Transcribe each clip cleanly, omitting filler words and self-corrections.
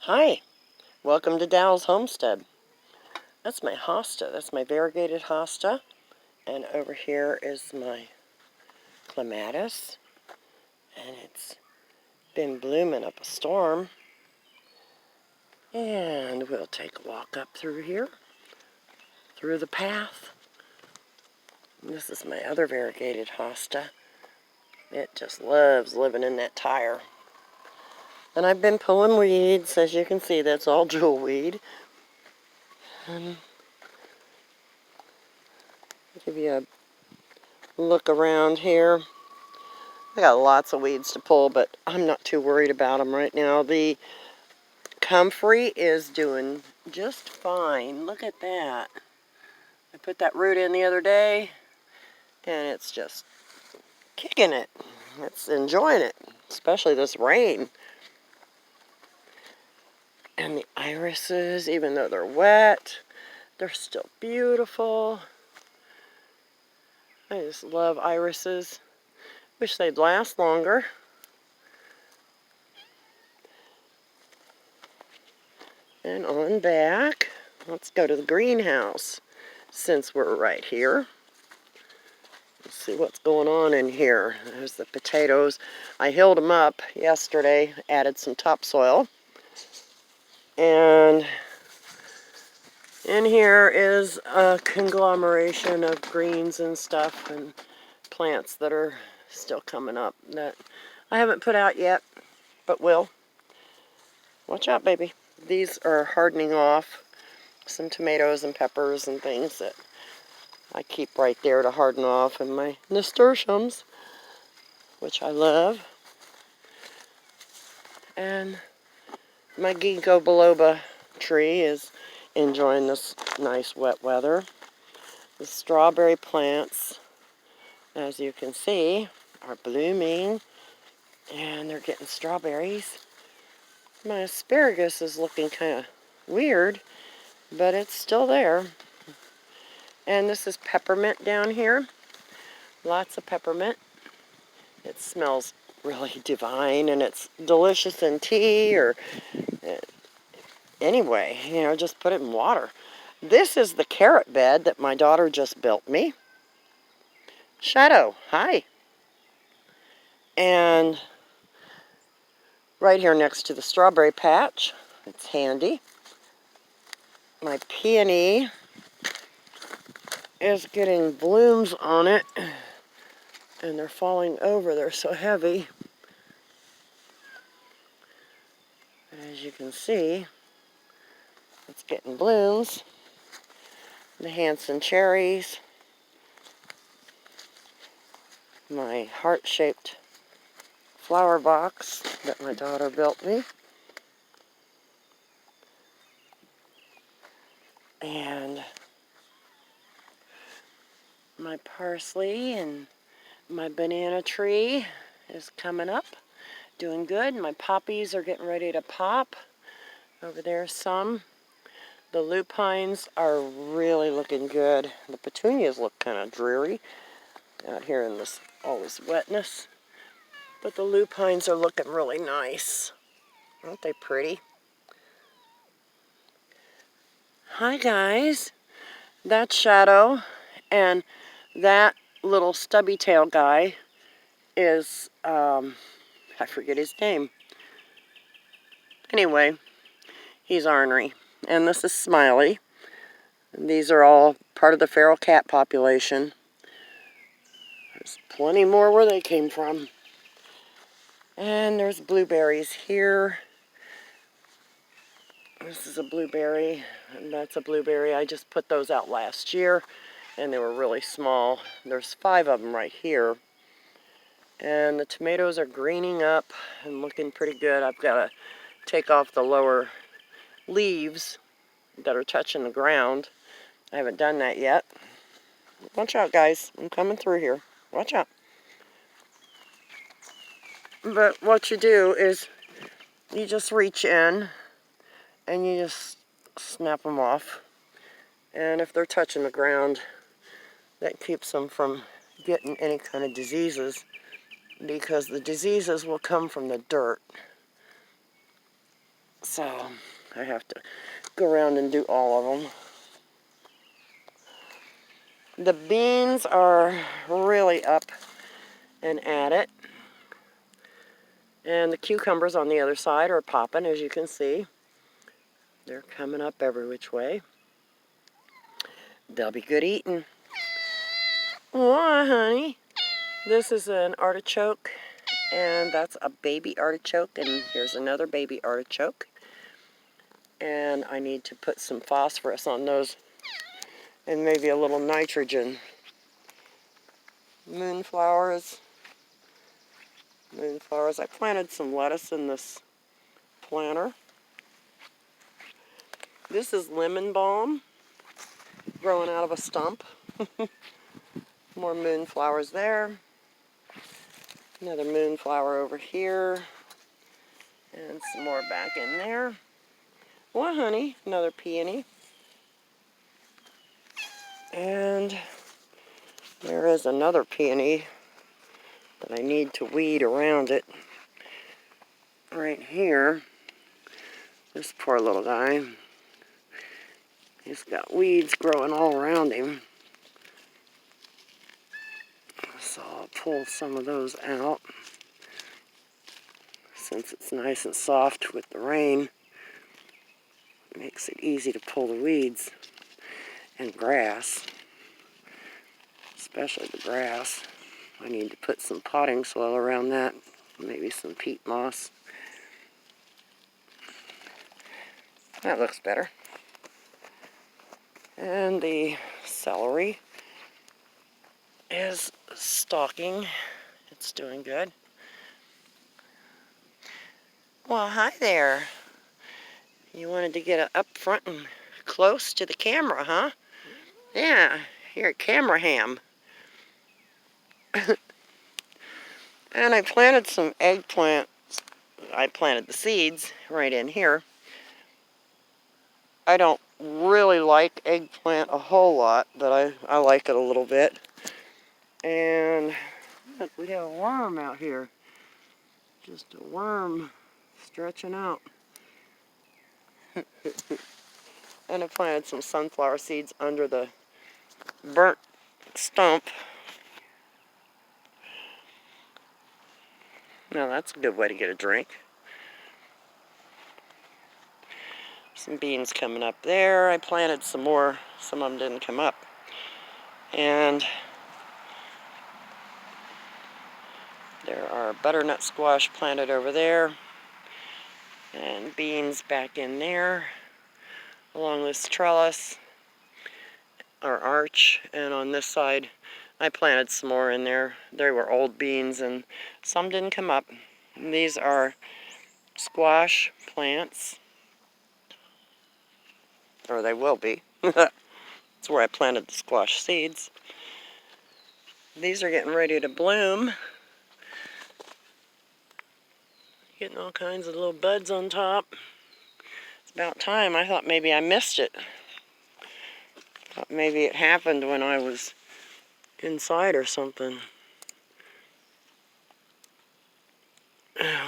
Hi, welcome to Dow's Homestead. That's my hosta. That's my variegated hosta. And over here is my clematis. And it's been blooming up a storm. And we'll take a walk up through here, through the path. And this is my other variegated hosta. It just loves living in that tire. And I've been pulling weeds. As you can see, that's all jewelweed. And I'll give you a look around here. I got lots of weeds to pull, but I'm not too worried about them right now. The comfrey is doing just fine. Look at that. I put that root in the other day, and it's just kicking it. It's enjoying it, especially this rain. And the irises, even though they're wet, they're still beautiful. I just love irises. Wish they'd last longer. And on back, let's go to the greenhouse since we're right here. Let's see what's going on in here. There's the potatoes. I hilled them up yesterday, added some topsoil. And in here is a conglomeration of greens and stuff and plants that are still coming up that I haven't put out yet, but will. Watch out, baby. These are hardening off some tomatoes and peppers and things that I keep right there to harden off, and my nasturtiums, which I love, and my ginkgo biloba tree is enjoying this nice wet weather. The strawberry plants, as you can see, are blooming, and they're getting strawberries. My asparagus is looking kind of weird, but it's still there. And this is peppermint down here. Lots of peppermint. It smells really divine, and it's delicious in tea or anyway, just put it in water. This is the carrot bed that my daughter just built me. Shadow, hi. And right here next to the strawberry patch, it's handy. My peony is getting blooms on it, and they're falling over. They're so heavy. As you can see, it's getting blooms. The Hanson cherries. My heart-shaped flower box that my daughter built me. And my parsley and my banana tree is coming up, doing good. My poppies are getting ready to pop. Over there some. The lupines are really looking good. The petunias look kind of dreary out here in all this wetness. But the lupines are looking really nice. Aren't they pretty? Hi guys. That's Shadow, and that little stubby tail guy is, I forget his name. Anyway, he's ornery. And this is Smiley. And these are all part of the feral cat population. There's plenty more where they came from. And there's blueberries here. This is a blueberry, and that's a blueberry. I just put those out last year, and they were really small. There's 5 of them right here. And the tomatoes are greening up and looking pretty good. I've got to take off the lower leaves that are touching the ground. I haven't done that yet. Watch out, guys. I'm coming through here. Watch out. But what you do is you just reach in and you just snap them off. And if they're touching the ground, that keeps them from getting any kind of diseases, because the diseases will come from the dirt. So I have to go around and do all of them. The beans are really up and at it. And the cucumbers on the other side are popping, as you can see. They're coming up every which way. They'll be good eating. Why, honey? This is an artichoke, and that's a baby artichoke, and here's another baby artichoke. And I need to put some phosphorus on those, and maybe a little nitrogen. Moonflowers. I planted some lettuce in this planter. This is lemon balm growing out of a stump. More moonflowers there. Another moonflower over here. And some more back in there. Well, honey, another peony. And there is another peony that I need to weed around it. Right here. This poor little guy. He's got weeds growing all around him. So I'll pull some of those out. Since it's nice and soft with the rain, it makes it easy to pull the weeds and grass, especially the grass. I need to put some potting soil around that, maybe some peat moss. That looks better. And the celery is stalking. It's doing good. Well, hi there. You wanted to get up front and close to the camera, huh? Yeah, you're a camera ham. And I planted some eggplant. I planted the seeds right in here. I don't really like eggplant a whole lot, but I like it a little bit. And look, we have a worm out here. Just a worm stretching out. And I planted some sunflower seeds under the burnt stump. Now that's a good way to get a drink. Some beans coming up there. I planted some more. Some of them didn't come up. And there are butternut squash planted over there. And beans back in there along this trellis or arch. And on this side I planted some more in there. They were old beans and some didn't come up. And these are squash plants. Or they will be. That's where I planted the squash seeds. These are getting ready to bloom. Getting all kinds of little buds on top. It's about time. I thought maybe I missed it. Thought maybe it happened when I was inside or something.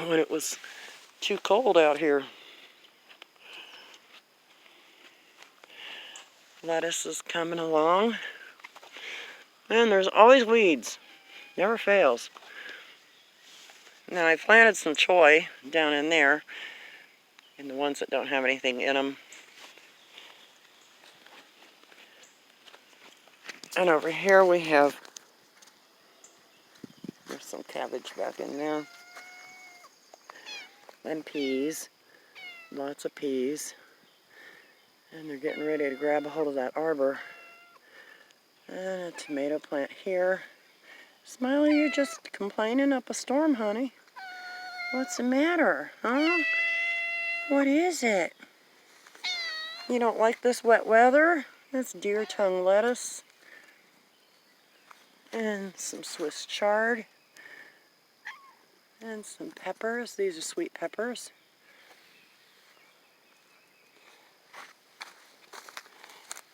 When it was too cold out here. Lettuce is coming along. And there's always weeds. Never fails. Now I planted some choy down in there. And the ones that don't have anything in them. And over here we have, there's some cabbage back in there. And peas. Lots of peas. And they're getting ready to grab a hold of that arbor. And a tomato plant here. Smiley, you're just complaining up a storm, honey. What's the matter, huh? What is it? You don't like this wet weather? That's deer tongue lettuce. And some Swiss chard. And some peppers. These are sweet peppers.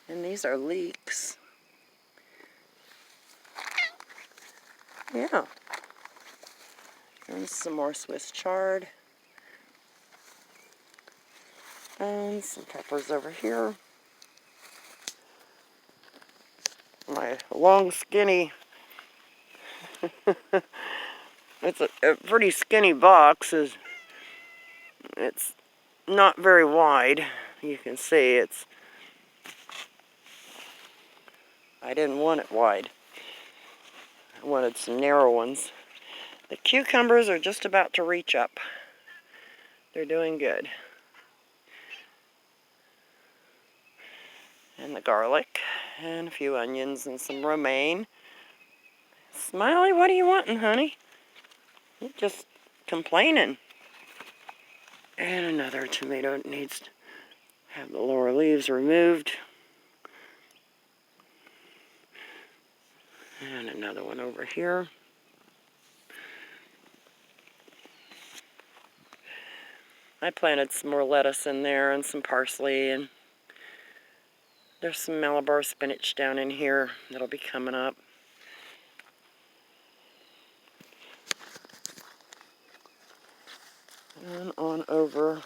And these are leeks. Yeah. And some more Swiss chard. And some peppers over here. My long, skinny, it's a pretty skinny box. It's not very wide. You can see I didn't want it wide. I wanted some narrow ones. The cucumbers are just about to reach up. They're doing good. And the garlic, and a few onions, and some romaine. Smiley, what are you wanting, honey? You're just complaining. And another tomato needs to have the lower leaves removed. And another one over here. I planted some more lettuce in there and some parsley, and there's some Malabar spinach down in here that'll be coming up. And on over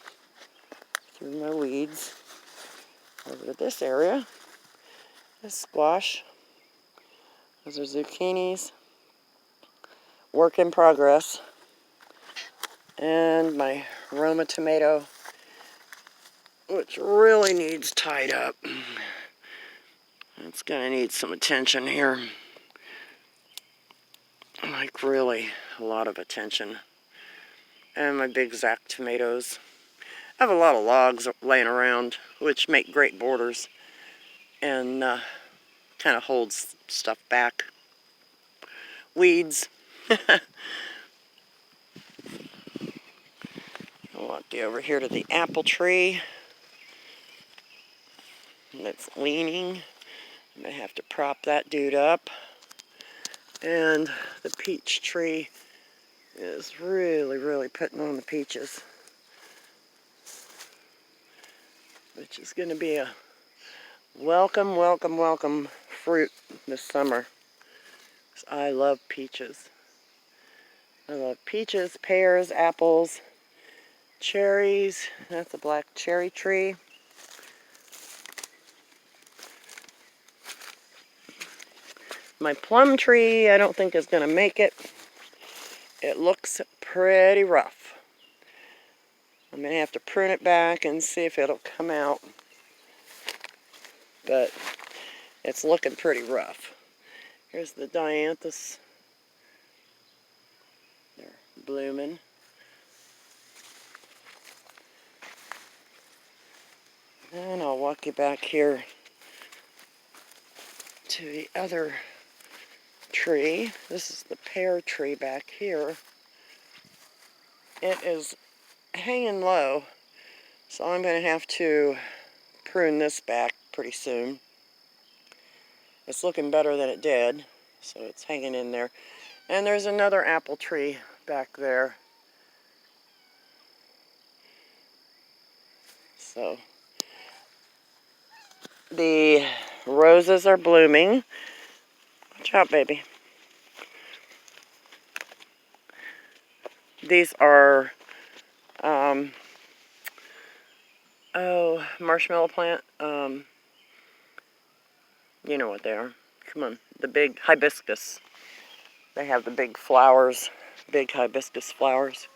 through my weeds, over to this area. This squash. Those are zucchinis. Work in progress. And my Roma tomato, which really needs tied up. It's going to need some attention here. Like really a lot of attention. And my big Zac tomatoes. I have a lot of logs laying around, which make great borders and kind of holds stuff back. Weeds. I'll walk you over here to the apple tree that's leaning. I'm going to have to prop that dude up. And the peach tree is really, really putting on the peaches, which is going to be a welcome, welcome, welcome fruit this summer. I love peaches. I love peaches, pears, apples, cherries. That's a black cherry tree. My plum tree, I don't think is going to make it. It looks pretty rough. I'm going to have to prune it back and see if it'll come out. But it's looking pretty rough. Here's the dianthus. They're blooming. And I'll walk you back here to the other tree. This is the pear tree back here. It is hanging low, so I'm going to have to prune this back pretty soon. It's looking better than it did, so it's hanging in there. And there's another apple tree back there. So the roses are blooming. Watch out, baby. These are marshmallow plant. You know what they are. Come on, the big hibiscus. They have the big flowers, big hibiscus flowers.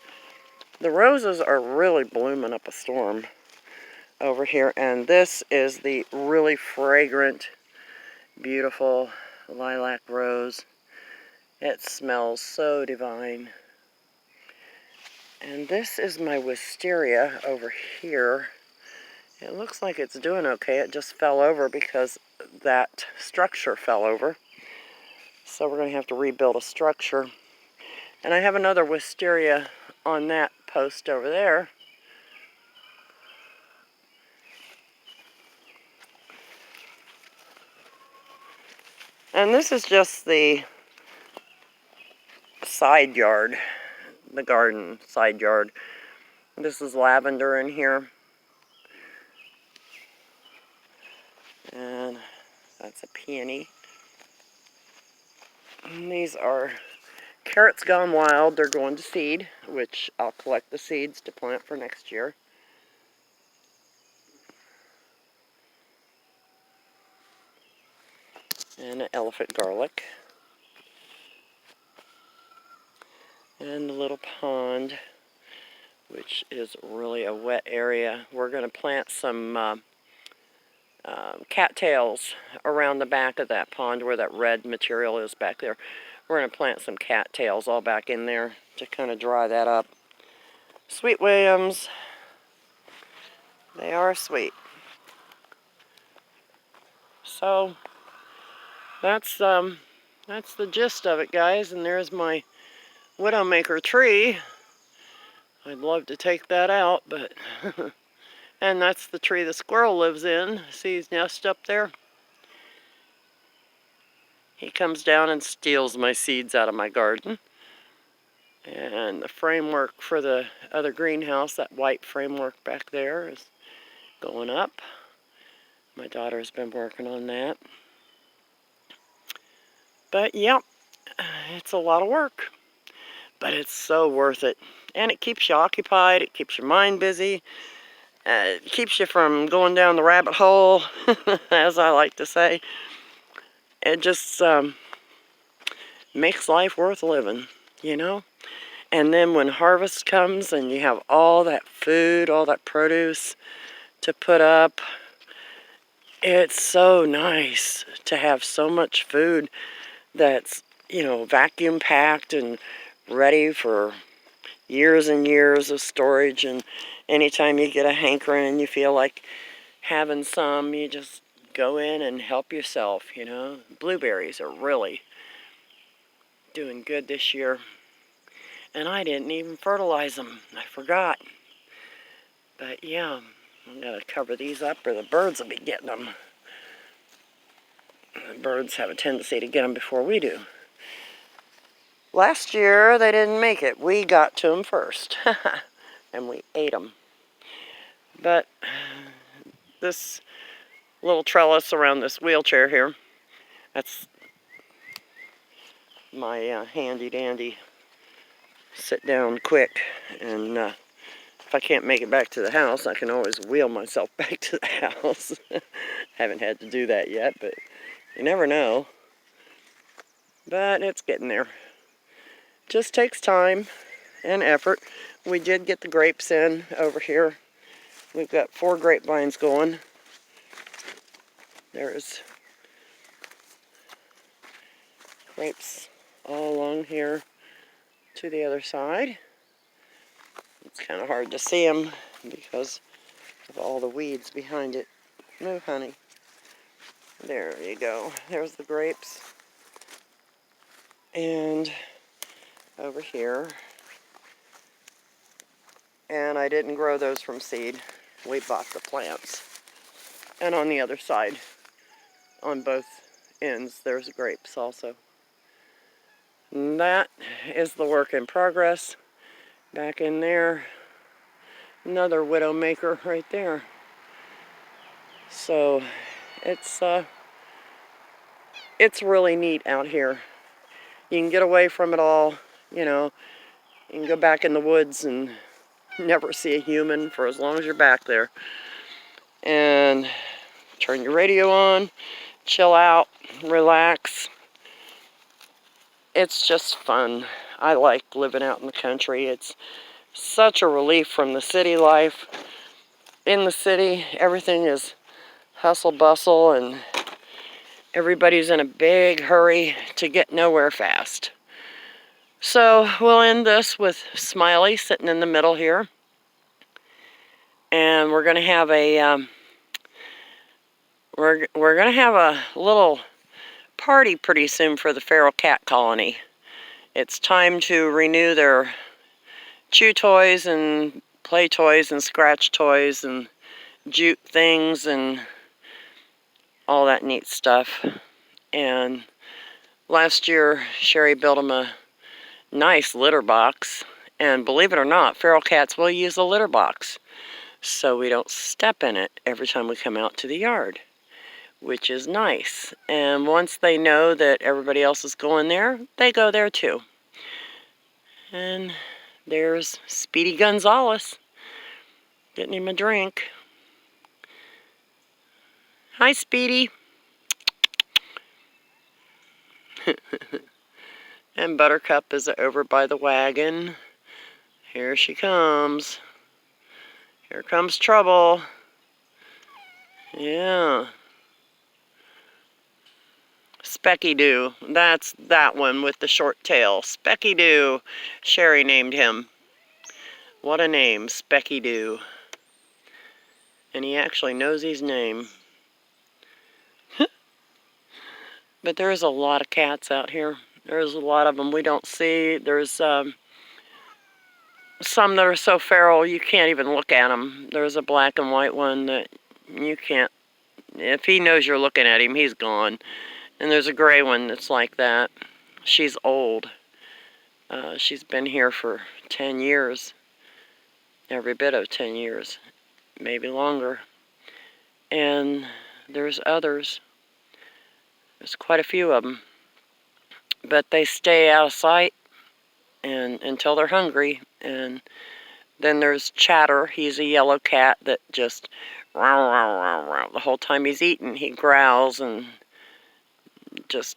The roses are really blooming up a storm over here, and this is the really fragrant, beautiful lilac rose. It smells so divine. And this is my wisteria over here. It looks like it's doing okay. It just fell over because that structure fell over. So we're going to have to rebuild a structure. And I have another wisteria on that post over there. And this is just the side yard, the garden side yard. This is lavender in here. And that's a peony. And these are carrots gone wild. They're going to seed, which I'll collect the seeds to plant for next year. and an elephant garlic. And the little pond, which is really a wet area. We're going to plant some cattails around the back of that pond where that red material is back there. We're going to plant some cattails all back in there to kind of dry that up. Sweet Williams, they are sweet. So that's the gist of it, guys. And there's my Widowmaker tree. I'd love to take that out, but and that's the tree the squirrel lives in. See his nest up there? He comes down and steals my seeds out of my garden. And the framework for the other greenhouse, that white framework back there, is going up. My daughter's been working on that. But yeah, it's a lot of work. But it's so worth it. And it keeps you occupied, it keeps your mind busy, it keeps you from going down the rabbit hole, as I like to say. It just makes life worth living, you know? And then when harvest comes and you have all that food, all that produce to put up, it's so nice to have so much food that's, you know, vacuum packed and ready for years and years of storage. And anytime you get a hankering and you feel like having some, you just go in and help yourself, you know. Blueberries are really doing good this year. And I didn't even fertilize them. I forgot. But yeah, I'm going to cover these up or the birds will be getting them. The birds have a tendency to get them before we do. Last year, they didn't make it. We got to them first. And we ate them. But this little trellis around this wheelchair here, that's my handy dandy sit down quick. And if I can't make it back to the house, I can always wheel myself back to the house. Haven't had to do that yet, but you never know. But it's getting there. Just takes time and effort. We did get the grapes in over here. We've got 4 grapevines going. There's grapes all along here to the other side. It's kind of hard to see them because of all the weeds behind it. No, honey. There you go. There's the grapes. And over here. And I didn't grow those from seed. We bought the plants. And on the other side, on both ends, there's grapes also. And that is the work in progress. Back in there, another Widowmaker right there. So it's really neat out here. You can get away from it all, you know. You can go back in the woods and never see a human for as long as you're back there. And turn your radio on, chill out, relax. It's just fun. I like living out in the country. It's such a relief from the city life. In the city, everything is hustle bustle and everybody's in a big hurry to get nowhere fast. So we'll end this with Smiley sitting in the middle here. And we're going to have a we're going to have a little party pretty soon for the feral cat colony. It's time to renew their chew toys and play toys and scratch toys and jute things and all that neat stuff. And last year, Sherry built them a nice litter box. And believe it or not, feral cats will use a litter box so we don't step in it every time we come out to the yard, which is nice. And once they know that everybody else is going there, they go there too. And there's Speedy Gonzales getting him a drink. Hi, Speedy. And Buttercup is over by the wagon. Here she comes. Here comes trouble. Yeah. Specky-Doo. That's that one with the short tail. Specky-Doo. Sherry named him. What a name, Specky-Doo. And he actually knows his name. But there's a lot of cats out here. There's a lot of them we don't see. There's some that are so feral you can't even look at them. There's a black and white one that you can't. If he knows you're looking at him, he's gone. And there's a gray one that's like that. She's old. She's been here for 10 years. Every bit of 10 years. Maybe longer. And there's others. There's quite a few of them. But they stay out of sight and until they're hungry. And then there's Chatter. He's a yellow cat that just row, row, row, row. The whole time he's eating, he growls and just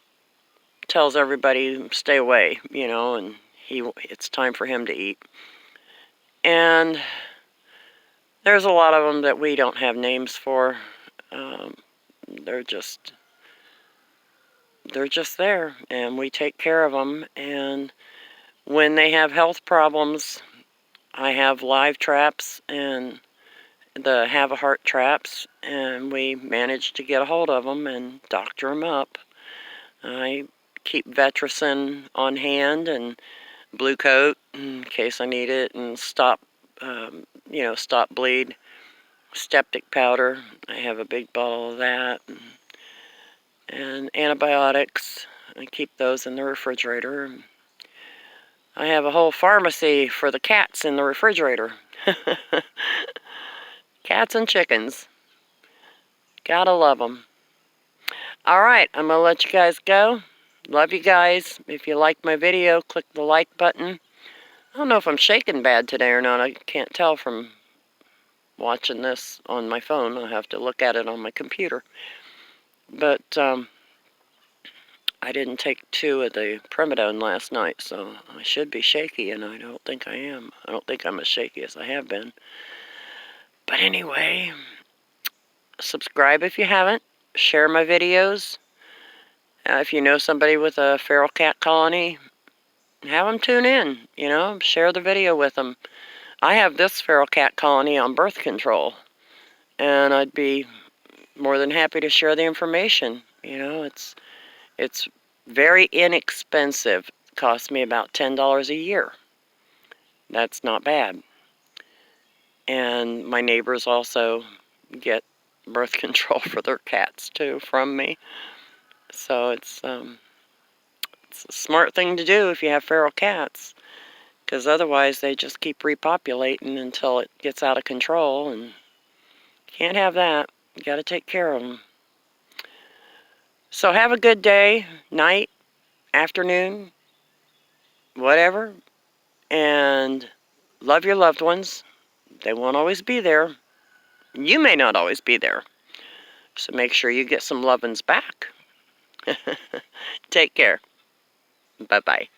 tells everybody stay away, you know, and it's time for him to eat. And there's a lot of them that we don't have names for. They're just there, and we take care of them. And when they have health problems, I have live traps and the Have a Heart traps, and we manage to get a hold of them and doctor them up. I keep Vetricin on hand and Blue Coat in case I need it, and stop bleed. Septic powder. I have a big bottle of that. And antibiotics. I keep those in the refrigerator. I have a whole pharmacy for the cats in the refrigerator. Cats and chickens. Gotta love them. Alright, I'm gonna let you guys go. Love you guys. If you liked my video, click the like button. I don't know if I'm shaking bad today or not. I can't tell from watching this on my phone. I'll have to look at it on my computer. But I didn't take 2 of the Primidone last night, so I should be shaky, and I don't think I am. I don't think I'm as shaky as I have been. But anyway, subscribe if you haven't. Share my videos. If you know somebody with a feral cat colony, have them tune in, you know, share the video with them. I have this feral cat colony on birth control, and I'd be more than happy to share the information. You know, it's very inexpensive. It costs me about $10 a year. That's not bad. And my neighbors also get birth control for their cats too from me. So it's a smart thing to do if you have feral cats, because otherwise they just keep repopulating until it gets out of control, and can't have that. You got to take care of them. So have a good day, night, afternoon, whatever, and love your loved ones. They won't always be there. You may not always be there. So make sure you get some lovin's back. Take care. Bye-bye.